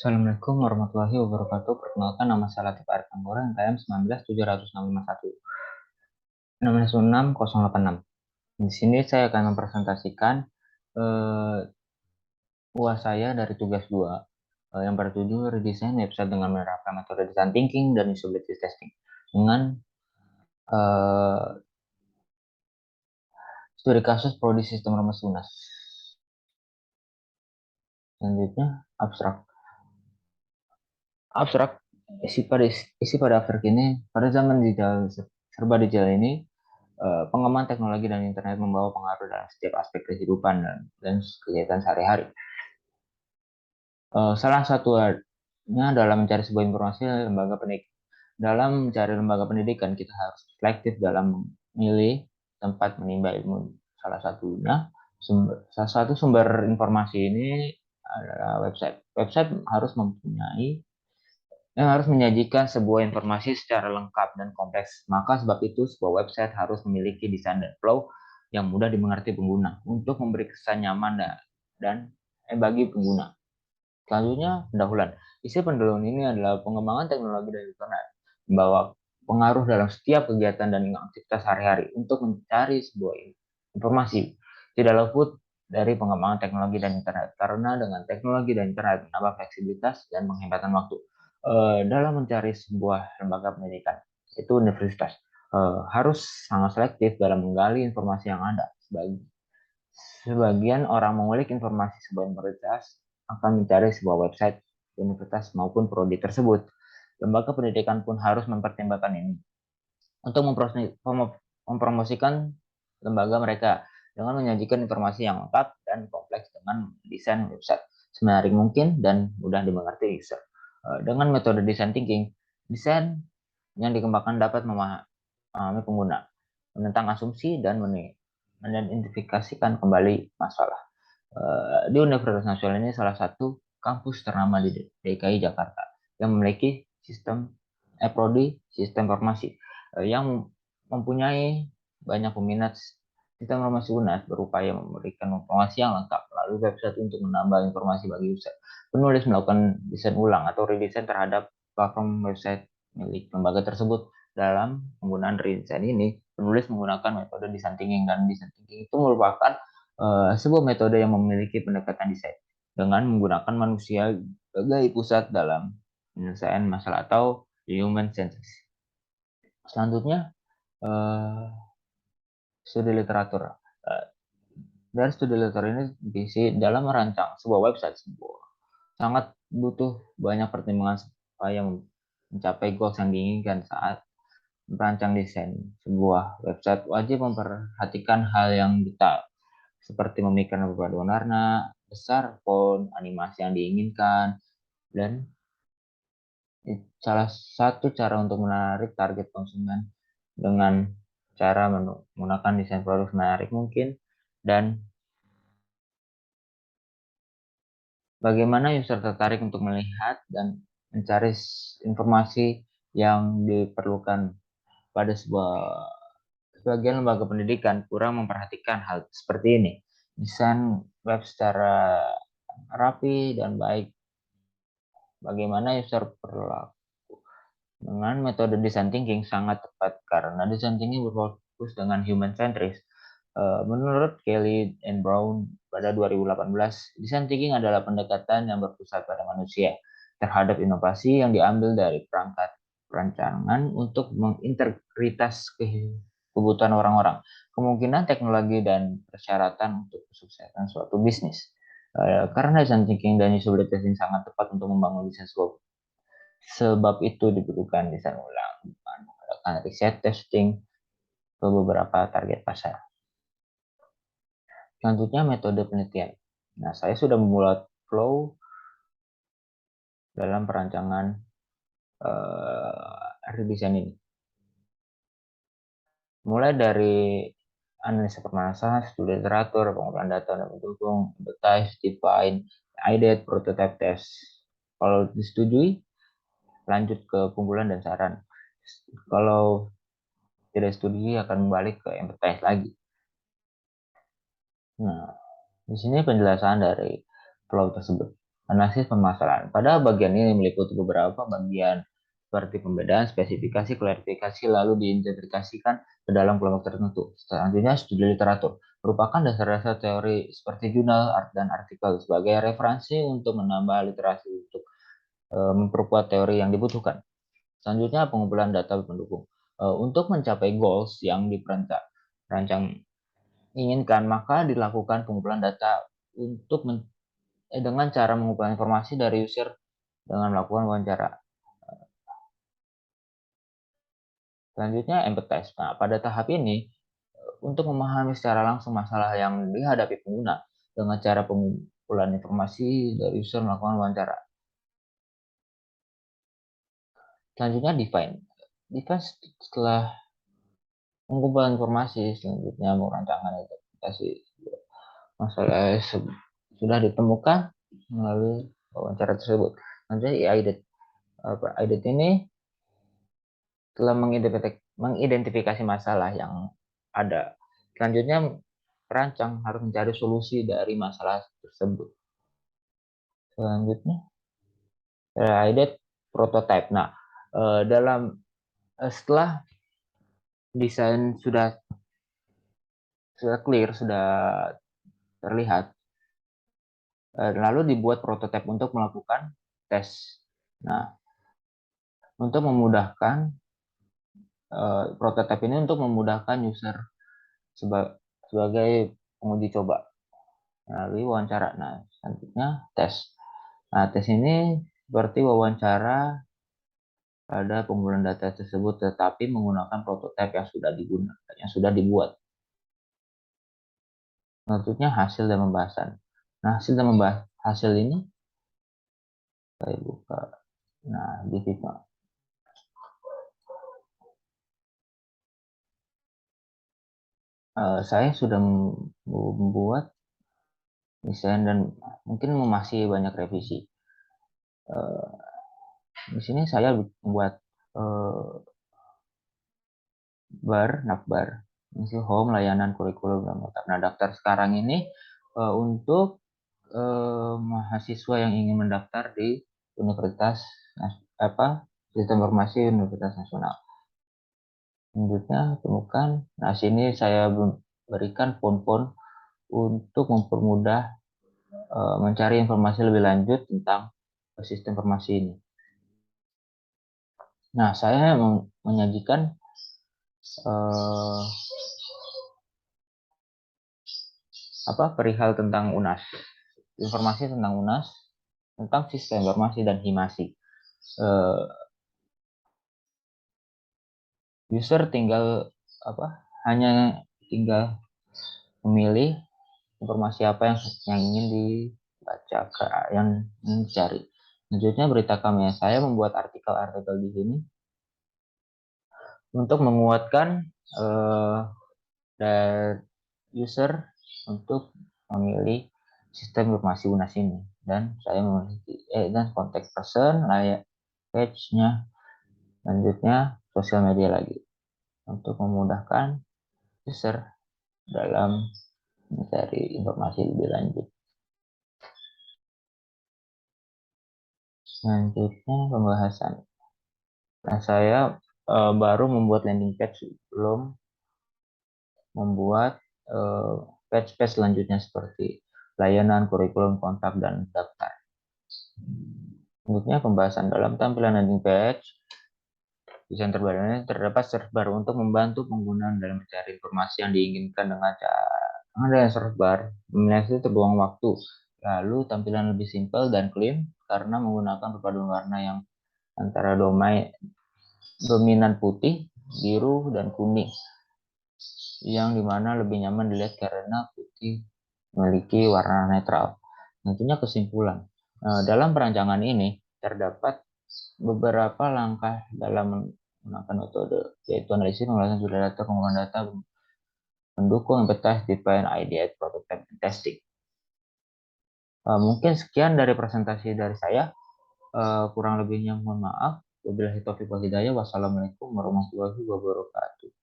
Assalamualaikum warahmatullahi wabarakatuh. Perkenalkan, nama saya Latif Arif Anggora, NKM 1970651. 66086. Di sini saya akan mempresentasikan eh, UAS saya dari tugas 2 yang bertujuh redesign website dengan menerapkan metode design thinking dan usability testing dengan eh, studi kasus prodi sistem rumus UNAS. Selanjutnya, abstrak. Abstrak isi pada abstrak ini, pada zaman digital serba digital ini, pengembangan teknologi dan internet membawa pengaruh dalam setiap aspek kehidupan dan kegiatan sehari-hari. Salah satunya dalam mencari sebuah informasi lembaga pendidikan. Dalam mencari lembaga pendidikan, kita harus selektif dalam memilih tempat menimba ilmu. Salah satu sumber informasi ini adalah website. Website harus menyajikan sebuah informasi secara lengkap dan kompleks. Maka sebab itu sebuah website harus memiliki desain dan flow yang mudah dimengerti pengguna untuk memberi kesan nyaman bagi pengguna. Selanjutnya, pendahuluan. Isi pendahuluan ini adalah pengembangan teknologi dan internet membawa pengaruh dalam setiap kegiatan dan aktivitas sehari-hari untuk mencari sebuah informasi. Tidak luput dari pengembangan teknologi dan internet, karena dengan teknologi dan internet menambah fleksibilitas dan menghempatkan waktu. Dalam mencari sebuah lembaga pendidikan, itu universitas, harus sangat selektif dalam menggali informasi yang ada. Sebagian orang mengulik informasi sebuah universitas akan mencari sebuah website universitas maupun prodi tersebut. Lembaga pendidikan pun harus mempertimbangkan ini untuk mempromosikan lembaga mereka dengan menyajikan informasi yang lengkap dan kompleks dengan desain website semenarik mungkin dan mudah dimengerti user. Dengan metode design thinking, desain yang dikembangkan dapat memahami pengguna, menentang asumsi, dan mengidentifikasikan kembali masalah. Di Universitas Nasional ini salah satu kampus ternama di DKI Jakarta yang memiliki prodi sistem informasi yang mempunyai banyak peminat. Sistem informasi UNAS berupaya memberikan informasi yang lengkap melalui website untuk menambah informasi bagi user. Penulis melakukan desain ulang atau redesign terhadap platform website milik lembaga tersebut. Dalam penggunaan redesign ini, penulis menggunakan metode design thinking, dan design thinking itu merupakan sebuah metode yang memiliki pendekatan desain dengan menggunakan manusia sebagai pusat dalam penyelesaian masalah atau human centered. Selanjutnya, eh, studi literatur. Eh, dari studi literatur ini diisi dalam merancang sebuah website, sangat butuh banyak pertimbangan supaya mencapai goals yang diinginkan. Saat merancang desain sebuah website, wajib memperhatikan hal yang detail seperti memikirkan perpaduan warna, besar font, animasi yang diinginkan, dan salah satu cara untuk menarik target konsumen dengan cara menggunakan desain produk menarik mungkin, dan bagaimana user tertarik untuk melihat dan mencari informasi yang diperlukan. Pada sebagian lembaga pendidikan kurang memperhatikan hal seperti ini. Desain web secara rapi dan baik. Bagaimana user berlaku dengan metode design thinking sangat tepat karena design thinking berfokus dengan human centris. Menurut Kelly and Brown pada 2018, design thinking adalah pendekatan yang berpusat pada manusia terhadap inovasi yang diambil dari perangkat perancangan untuk mengintegritas kebutuhan orang-orang, kemungkinan teknologi, dan persyaratan untuk kesuksesan suatu bisnis. Karena design thinking dan usability testing sangat tepat untuk membangun desain sebuah. Sebab itu dibutuhkan desain ulang, mengadakan riset testing ke beberapa target pasar. Selanjutnya, metode penelitian. Nah, saya sudah membuat flow dalam perancangan redesign ini. Mulai dari analisa permasalahan, studi literatur, pengumpulan data dan mendukung, advertise, define, idea, prototype test. Kalau disetujui, lanjut ke kumpulan dan saran. Kalau tidak setuju, akan balik ke empathize lagi. Nah, di sini penjelasan dari flow tersebut. analisis permasalahan. Pada bagian ini meliputi beberapa bagian seperti pembedaan, spesifikasi, klarifikasi, lalu diintegrasikan ke dalam kelompok tertentu. Selanjutnya, studi literatur merupakan dasar-dasar teori seperti jurnal, dan artikel sebagai referensi untuk menambah literasi untuk memperkuat teori yang dibutuhkan. Selanjutnya, pengumpulan data pendukung. Untuk mencapai goals yang dirancang inginkan, maka dilakukan pengumpulan data dengan cara mengumpulkan informasi dari user dengan melakukan wawancara. Selanjutnya, empathize. Nah, pada tahap ini, untuk memahami secara langsung masalah yang dihadapi pengguna dengan cara pengumpulan informasi dari user melakukan wawancara. Selanjutnya, define. Define setelah pengumpulan informasi, selanjutnya merancangkan interpretasi masalah sudah ditemukan melalui wawancara tersebut. Nanti IDET ini telah mengidentifikasi masalah yang ada. Selanjutnya, perancang harus mencari solusi dari masalah tersebut. Selanjutnya, IDET prototype. Nah, setelah desain sudah clear, sudah terlihat, lalu dibuat prototipe untuk melakukan tes. Nah, untuk memudahkan prototipe ini untuk memudahkan user sebagai penguji coba melalui wawancara. Nah, selanjutnya tes. Nah, tes ini seperti wawancara pada pengumpulan data tersebut, tetapi menggunakan prototipe yang sudah dibuat. Selanjutnya, hasil dan pembahasan. Nah, hasil ini saya buka. Nah, di Figma. Saya sudah membuat desain dan mungkin masih banyak revisi. Di sini saya membuat navbar, misi home, layanan kurikulum dan daftar. Nah, daftar sekarang ini untuk mahasiswa yang ingin mendaftar di Universitas Sistem Informasi Universitas Nasional. Selanjutnya temukan. Nah, sini saya berikan font-font untuk mempermudah mencari informasi lebih lanjut tentang sistem informasi ini. Nah, saya menyajikan perihal tentang UNAS, informasi tentang UNAS, tentang sistem informasi dan himasi. User hanya tinggal memilih informasi apa yang ingin dibaca, yang ingin dicari. Selanjutnya, berita kami. Saya membuat artikel-artikel di sini untuk menguatkan dan user untuk memilih sistem informasi UNAS ini. Dan saya memiliki dan kontak person, layak page-nya. Selanjutnya, sosial media lagi untuk memudahkan user dalam mencari informasi lebih lanjut. Selanjutnya, pembahasan. Nah, saya baru membuat landing page, belum membuat page-page selanjutnya seperti layanan, kurikulum, kontak, dan daftar. Selanjutnya, pembahasan. Dalam tampilan landing page, desain terbaru ini terdapat search bar untuk membantu pengguna dalam mencari informasi yang diinginkan dengan search bar. Pemilihan itu terbuang waktu. Lalu tampilan lebih simpel dan clean karena menggunakan perpaduan warna yang antara dominan putih, biru, dan kuning, yang dimana lebih nyaman dilihat karena putih memiliki warna netral. Tentunya kesimpulan. Dalam perancangan ini terdapat beberapa langkah dalam menggunakan metode, yaitu analisis, pengolahan sumber data, pengumpulan data, pendukung, empathize, define, ideate, prototype, dan testing. Mungkin sekian dari presentasi dari saya. Kurang lebihnya mohon maaf. Wabillahi taufiq wal hidayah. Wassalamualaikum warahmatullahi wabarakatuh.